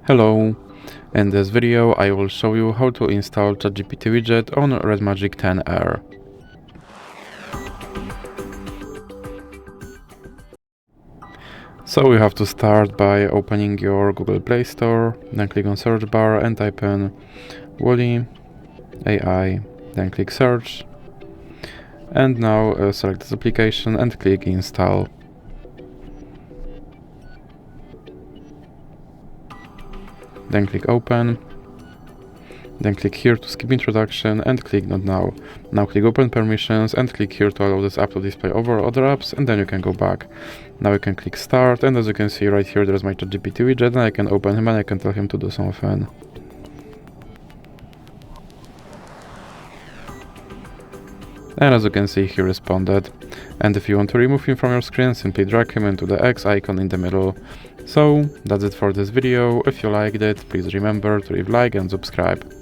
Hello! In this video I will show you how to install ChatGPT Widget on RedMagic 10R. So you have to start by opening your Google Play Store, then click on search bar and type in Wally AI, then click search, and now select this application and click install. Then click open, then click here to skip introduction and click not now. Now click open permissions and click here to allow this app to display over other apps, and then you can go back. Now you can click start, and as you can see right here there's my ChatGPT widget, and I can open him and I can tell him to do something. And as you can see, he responded. And if you want to remove him from your screen, simply drag him into the X icon in the middle. So that's it for this video. If you liked it, please remember to leave a like and subscribe.